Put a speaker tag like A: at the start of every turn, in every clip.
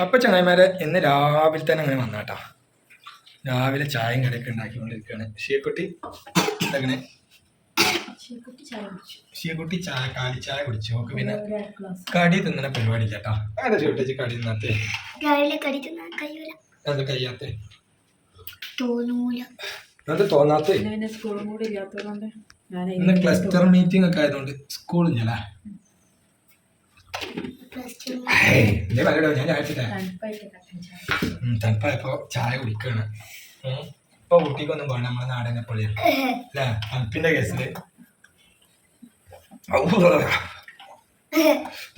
A: അപ്പം ചങ്ങായിമാരെ ഇന്ന് രാവിലെ തന്നെ അങ്ങനെ വന്നാട്ടാ. രാവിലെ ചായയും കറിയൊക്കെ ഉണ്ടാക്കിക്കൊണ്ടിരിക്കുകയാണ്. ഷിയക്കുട്ടി അങ്ങനെ ഷിയക്കുട്ടി കാലി ചായ കുടിച്ചു. നോക്ക് പിന്നെ കടി തിന്നണ പരിപാടി ചേട്ടാ. അതെ ഷിയക്കുട്ടി കടി തിന്നാത്തേ അത് കഴിയാത്തേ അത് തോന്നാത്തേ. ഇന്ന് ക്ലസ്റ്റർ മീറ്റിംഗ് ഒക്കെ ആയതുകൊണ്ട് സ്കൂളില്ലല്ലേ. ഞാൻ തണുപ്പായപ്പോ ചായ കുടിക്കാണ്. ഇപ്പൊ ഊട്ടിക്കൊന്നും പോകണം, നമ്മളെ നാടനെ പൊളിയാണ് അല്ലേ. തണുപ്പിന്റെ കേസില്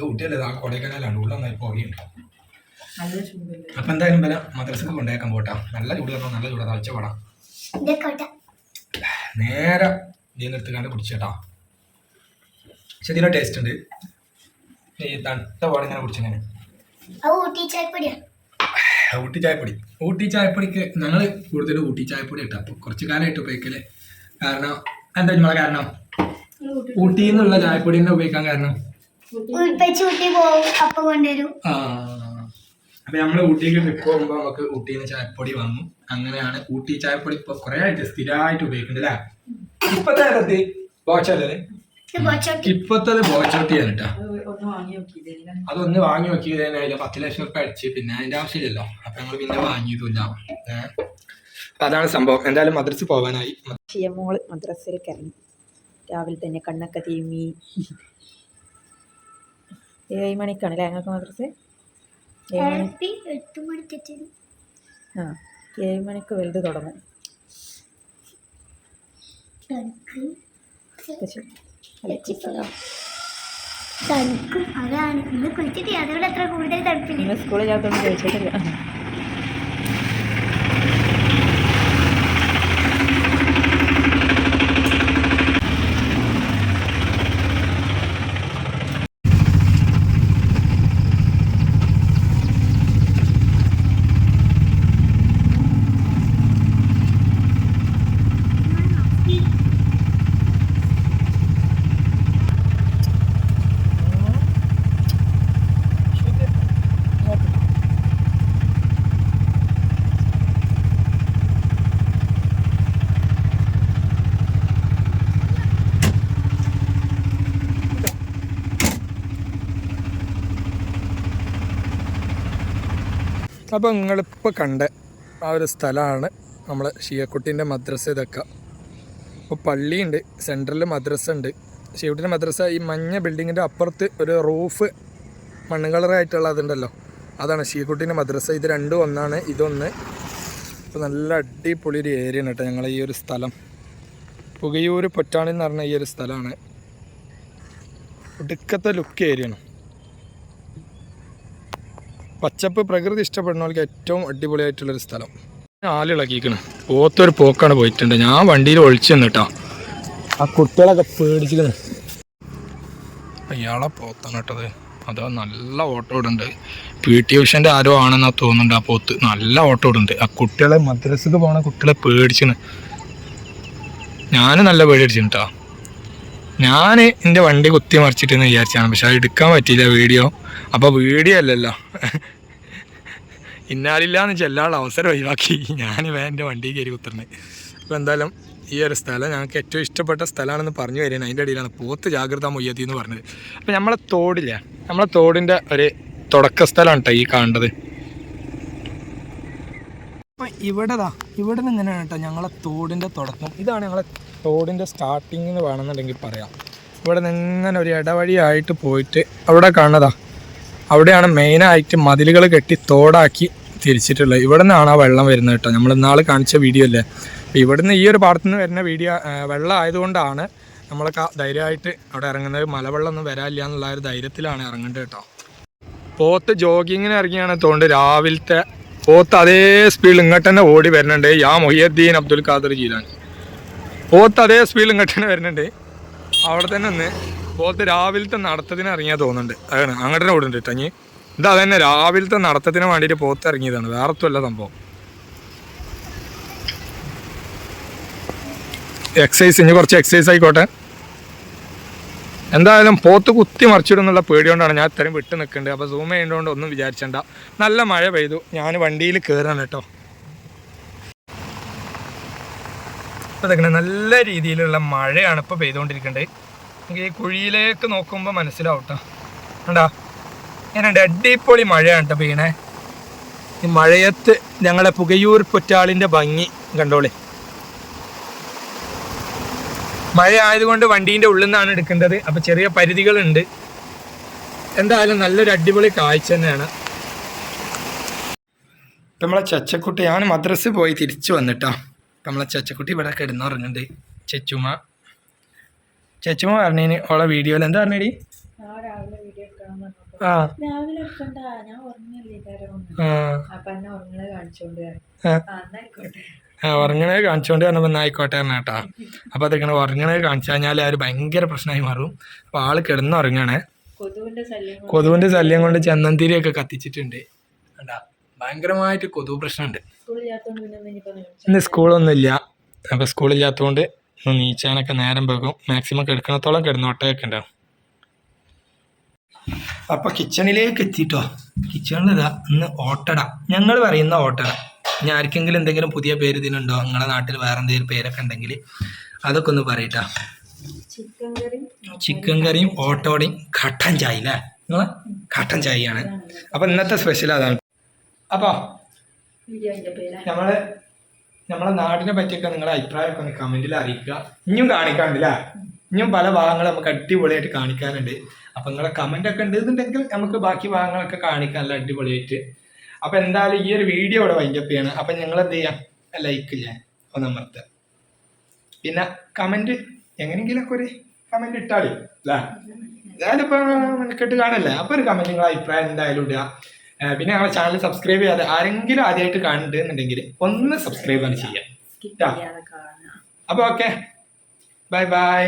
A: ഊട്ടിയല്ലേ, ആ കൊടൈക്കനാലാണ്, ഉള്ളൊന്നായി പോകുന്നുണ്ട്. അപ്പൊ എന്തായാലും വരാം, മദ്രസക്ക് കൊണ്ടേക്കാൻ പോട്ടാ. നല്ല ചൂട് തന്നോ, നല്ല ചൂടാ, തളിച്ച പോടാ. നേരെ ഇതിൽ നിർത്തിക്കാണ്ട് കുടിച്ചേട്ടാ. പക്ഷെ ഇതിന്റെ ടേസ്റ്റ് ഉണ്ട്. ഈ തണുത്ത പാട് ഇങ്ങനെ കുടിച്ചങ്ങനെ. ഊട്ടി ചായപ്പൊടിക്ക് ഞങ്ങൾ കൂടുതലും ഊട്ടി ചായപ്പൊടി ഇട്ടാ. അപ്പൊ കുറച്ചു കാലമായിട്ട് ഉപയോഗിക്കല്. കാരണം എന്താ നമ്മളെ കാരണം, ഊട്ടിയിൽ നിന്നുള്ള ചായപ്പൊടി തന്നെ ഉപയോഗിക്കാൻ കാരണം അപ്പൊ നമ്മള് ഊട്ടിക്ക് ട്രിപ്പ് പോകുമ്പോ നമുക്ക് ഊട്ടിയിൽ നിന്ന് ചായപ്പൊടി വന്നു. അങ്ങനെയാണ് ഊട്ടി ചായപ്പൊടി ഇപ്പൊ കുറെ ആയിട്ട് സ്ഥിരമായിട്ട് ഉപയോഗിക്കുന്നുണ്ട് അല്ലേ. ഇപ്പത്തെ ബോച്ചല്ലേ, ഇപ്പത്തത് ബോച്ചോട്ടിയാണ് കേട്ടോ. അതൊന്ന് വാങ്ങി നോക്കിയതിന് 10 ലക്ഷം റുപ്യ അടിച്ച്, പിന്നെ അതിന്റെ ആവശ്യമില്ലല്ലോ. അപ്പൊ ഞങ്ങൾ പിന്നെ വാങ്ങിയതുമില്ല. അപ്പൊ അതാണ് സംഭവം. എന്തായാലും മദ്രസ പോവാനായി.
B: മോള് മദ്രസയിൽ കയറി രാവിലെ തന്നെ കണ്ണൊക്കെ തിരുമ്മി. 7 മണിക്കാണല്ലേ ഞങ്ങൾക്ക് മദ്രസ? 7 മണിക്ക് വലുത് തുടങ്ങും. സ്കൂളിൽ ചേർത്തൊന്നും ചോദിച്ചിട്ടില്ല.
A: അപ്പോൾ നിങ്ങളിപ്പോൾ കണ്ട ആ ഒരു സ്ഥലമാണ് നമ്മളെ ഷിയക്കുട്ടീൻ്റെ മദ്രസ. ഇതൊക്കെ അപ്പോൾ പള്ളിയുണ്ട്, സെൻട്രലിൽ മദ്രസ ഉണ്ട്. ഷിയക്കുട്ടീൻ്റെ മദ്രസ ഈ മഞ്ഞ ബിൽഡിങ്ങിൻ്റെ അപ്പുറത്ത് ഒരു റൂഫ് മണ്ണ് കളറായിട്ടുള്ള അതുണ്ടല്ലോ, അതാണ് ഷിയക്കുട്ടീൻ്റെ മദ്രസ. ഇത് രണ്ടും ഒന്നാണ്, ഇതൊന്ന്. അപ്പോൾ നല്ല അടിപൊളി ഒരു ഏരിയ ആണ് കേട്ടോ ഞങ്ങളെ ഈ ഒരു സ്ഥലം. പുകയൂർ പൊറ്റാണി എന്ന് പറഞ്ഞ ഈ ഒരു സ്ഥലമാണ്. ഒടുക്കത്തെ ലുക്ക് ഏരിയയാണ്. പച്ചപ്പ് പ്രകൃതി ഇഷ്ടപ്പെടുന്നവർക്ക് ഏറ്റവും അടിപൊളിയായിട്ടുള്ളൊരു സ്ഥലം. ആളിളക്കിക്കണ്, പോത്തൊരു പോക്കാണ് പോയിട്ടുണ്ട്. ഞാൻ വണ്ടിയിൽ ഒളിച്ചു നിന്നിട്ടാ, ആ കുട്ടികളൊക്കെ പേടിച്ചിരിക്കുന്നു. ഇയാളെ പോത്താണ് കേട്ടത്. അതോ നല്ല ഓട്ടോ ഇടുന്നുണ്ട്. PT ഉഷൻ്റെ ആരോ ആണെന്നാ തോന്നുന്നുണ്ട്. ആ പോത്ത് നല്ല ഓട്ടോ ഇടുന്നുണ്ട്. ആ കുട്ടികളെ മദ്രസക്ക് പോണ കുട്ടികളെ പേടിച്ചിന്. ഞാൻ നല്ല പേടിച്ചിട്ടാ. ഞാൻ എൻ്റെ വണ്ടി കുത്തി മറിച്ചിട്ടെന്ന് വിചാരിച്ചാണ്, പക്ഷെ അത് എടുക്കാൻ പറ്റിയില്ല വീഡിയോ. അപ്പോൾ വീഡിയോ അല്ലല്ലോ, ഇന്നാലില്ലാന്ന് ചെല്ലാനുള്ള അവസരം ഒഴിവാക്കി ഞാൻ എൻ്റെ വണ്ടി കയറി കുത്തിരുന്നത്. അപ്പോൾ എന്തായാലും ഈ ഒരു സ്ഥലം ഞങ്ങൾക്ക് ഏറ്റവും ഇഷ്ടപ്പെട്ട സ്ഥലമാണെന്ന് പറഞ്ഞു വരികയാണ്. അതിൻ്റെ ഇടയിലാണ് പോത്ത് ജാഗ്രത മൊയ്യത്തി എന്ന് പറഞ്ഞത്. അപ്പോൾ നമ്മളെ തോടില്ല, നമ്മളെ തോടിൻ്റെ ഒരു തുടക്ക സ്ഥലമാണ് കേട്ടോ ഈ കാണേണ്ടത്. അപ്പം ഇവിടെ നിന്ന് ഇങ്ങനെയാണ് കേട്ടോ ഞങ്ങളെ തോടിൻ്റെ തുടക്കം. ഇതാണ് ഞങ്ങളെ തോടിൻ്റെ സ്റ്റാർട്ടിങ് എന്ന് വേണമെന്നുണ്ടെങ്കിൽ പറയാം. ഇവിടെ നിന്ന് ഇങ്ങനെ ഒരു ഇടവഴിയായിട്ട് പോയിട്ട് അവിടെ കാണുന്നതാ, അവിടെയാണ് മെയിനായിട്ട് മതിലുകൾ കെട്ടി തോടാക്കി തിരിച്ചിട്ടുള്ളത്. ഇവിടെ നിന്നാണ് ആ വെള്ളം വരുന്നത് കേട്ടോ. നമ്മൾ ഇന്നാൾ കാണിച്ച വീഡിയോ അല്ലേ. അപ്പോൾ ഇവിടെ നിന്ന് ഈ ഒരു ഭാഗത്തു നിന്ന് വരുന്ന വെള്ളം ആയതുകൊണ്ടാണ് നമ്മളൊക്കെ ധൈര്യമായിട്ട് അവിടെ ഇറങ്ങുന്നത്. മലവെള്ളമൊന്നും വരാനില്ല എന്നുള്ള ഒരു ധൈര്യത്തിലാണ് ഇറങ്ങേണ്ടത് കേട്ടോ. പോത്ത് ജോഗിങ്ങിന് ഇറങ്ങിയാണ് തോണ്ട്. രാവിലത്തെ പോത്ത് അതേ സ്പീഡിൽ ഇങ്ങോട്ട് തന്നെ ഓടി വരുന്നുണ്ട്. യാ മൊഹിയുദ്ദീൻ അബ്ദുൽ ഖാദർ ജീലാനി. പോത്ത് അതേ സ്പീഡിൽ ഇങ്ങോട്ട് തന്നെ വരുന്നുണ്ട്. അവിടെ തന്നെ ഒന്ന് പോത്ത് രാവിലത്തെ നടത്തത്തിന് ഇറങ്ങിയാൽ തോന്നുന്നുണ്ട്. അതാണ് അങ്ങോട്ട് തന്നെ ഓടുന്നുണ്ട് കേട്ടോ. ഇതാ തന്നെ രാവിലത്തെ നടത്തത്തിന് വേണ്ടിയിട്ട് പോത്ത് ഇറങ്ങിയതാണ്, വേറൊത്തുമല്ല സംഭവം. എക്സസൈസ്, ഇനി കുറച്ച് എക്സസൈസ് ആയിക്കോട്ടെ. എന്തായാലും പോത്ത് കുത്തി മറിച്ചിടുന്നുള്ള പേടിയോണ്ടാണ് ഞാൻ ഇത്രയും വിട്ട് നിൽക്കുന്നുണ്ട്. അപ്പോൾ സൂം ചെയ്യുന്നതുകൊണ്ട് ഒന്നും വിചാരിച്ചണ്ട. നല്ല മഴ പെയ്തു, ഞാൻ വണ്ടിയിൽ കയറാണ് കേട്ടോ. ഇപ്പോൾ ഇതൊക്കെ നല്ല രീതിയിലുള്ള മഴയാണ് ഇപ്പോൾ പെയ്തുകൊണ്ടിരിക്കേണ്ടത്. നമുക്ക് ഈ കുഴിയിലേക്ക് നോക്കുമ്പോൾ മനസ്സിലാവും കേട്ടോ. കണ്ടാ എങ്ങനെയുണ്ട്, അടിപൊളി മഴയാണ് കേട്ടോ പെയ്യണേ. ഈ മഴയത്ത് ഞങ്ങളെ പുകയൂർ പൊറ്റാളിൻ്റെ ഭംഗി കണ്ടോളി. മഴ ആയതുകൊണ്ട് വണ്ടീൻ്റെ ഉള്ളിൽ നിന്നാണ് എടുക്കേണ്ടത്, അപ്പോൾ ചെറിയ പരിധികളുണ്ട്. എന്തായാലും നല്ലൊരു അടിപൊളി കാഴ്ച തന്നെയാണ്. ഇപ്പം നമ്മളെ ചച്ചക്കുട്ടി, ഞാൻ മദ്രസ പോയി തിരിച്ചു വന്നിട്ടാ. ഇപ്പം നമ്മളെ ചച്ചക്കുട്ടി ഇവിടെ കിടന്നുറങ്ങുന്നുണ്ട്. ചെച്ചുമ പറഞ്ഞതിന് ഓളെ വീഡിയോയിൽ എന്താ പറഞ്ഞേടി? ആ ഉറങ്ങണത് കാണിച്ചോണ്ട് പറഞ്ഞപ്പോൾ ആയിക്കോട്ടെ പറഞ്ഞാട്ടാ. അപ്പോൾ അതൊക്കെ ഉറങ്ങണത് കാണിച്ചു കഴിഞ്ഞാൽ അവർ ഭയങ്കര പ്രശ്നമായി മാറും. അപ്പോൾ ആള് കിടന്നുറങ്ങണേ. കൊതുവിൻ്റെ ശല്യം കൊണ്ട് ചന്ദനത്തിരിയൊക്കെ കത്തിച്ചിട്ടുണ്ട്. കണ്ടാ ഭയങ്കരമായിട്ട് കൊതുക് പ്രശ്നമുണ്ട്. ഇന്ന് സ്കൂളൊന്നും ഇല്ല, അപ്പോൾ സ്കൂളില്ലാത്തതുകൊണ്ട് നീച്ചാനൊക്കെ നേരം പോകും. മാക്സിമം കിടക്കണത്തോളം കിടന്നോട്ടൊക്കെ ഉണ്ടാവും. അപ്പോൾ കിച്ചണിലേക്ക് എത്തിയിട്ടോ. കിച്ചണിലിതാ ഇന്ന് ഓട്ടട, ഞങ്ങൾ പറയുന്ന ഓട്ടട. ഇനി ആർക്കെങ്കിലും എന്തെങ്കിലും പുതിയ പേര് ഇതിനുണ്ടോ, നിങ്ങളുടെ നാട്ടിൽ വേറെ എന്തെങ്കിലും പേരൊക്കെ ഉണ്ടെങ്കിൽ അതൊക്കെ ഒന്ന് പറയട്ടാ. ചിക്കൻ കറിയും ഓട്ടോടയും കട്ടൻ ചായ അല്ലേ നിങ്ങളെ? കട്ടൻ ചായയാണ്. അപ്പോൾ ഇന്നത്തെ സ്പെഷ്യൽ അതാണ്. അപ്പോൾ നമ്മളെ നാടിനെ പറ്റിയൊക്കെ നിങ്ങളുടെ അഭിപ്രായമൊക്കെ ഒന്ന് കമൻറ്റിൽ അറിയിക്കുക. ഇനിയും കാണിക്കാണ്ടില്ല, ഇനിയും പല ഭാഗങ്ങൾ നമുക്ക് അടിപൊളിയായിട്ട് കാണിക്കാനുണ്ട്. അപ്പം നിങ്ങളെ കമൻ്റൊക്കെ ഉണ്ടെന്നുണ്ടെങ്കിൽ നമുക്ക് ബാക്കി ഭാഗങ്ങളൊക്കെ കാണിക്കാനല്ല അടിപൊളിയായിട്ട്. അപ്പം എന്തായാലും ഈ ഒരു വീഡിയോ ഇവിടെ വൈൻഡപ്പ് ചെയ്യണം. അപ്പം ഞങ്ങൾ എന്ത് ചെയ്യാം, ലൈക്ക് ചെയ്യാൻ ഒന്ന് അമർത്തുക. പിന്നെ കമൻറ്റ് എങ്ങനെയെങ്കിലുമൊക്കെ ഒരു കമൻറ്റ് ഇട്ടാളി അല്ലേ. എന്തായാലും ഇപ്പോൾ മെനക്കെട്ട് കാണല്ലേ, അപ്പോൾ ഒരു കമൻറ്റ് നിങ്ങളെ അഭിപ്രായം എന്തായാലും ഇടുക. പിന്നെ ഞങ്ങളുടെ ചാനൽ സബ്സ്ക്രൈബ് ചെയ്യാതെ ആരെങ്കിലും ആദ്യമായിട്ട് കാണുന്നുണ്ടെങ്കിൽ ഒന്ന് സബ്സ്ക്രൈബ് ആണ് ചെയ്യാം. അപ്പോൾ ഓക്കെ, ബൈ ബൈ.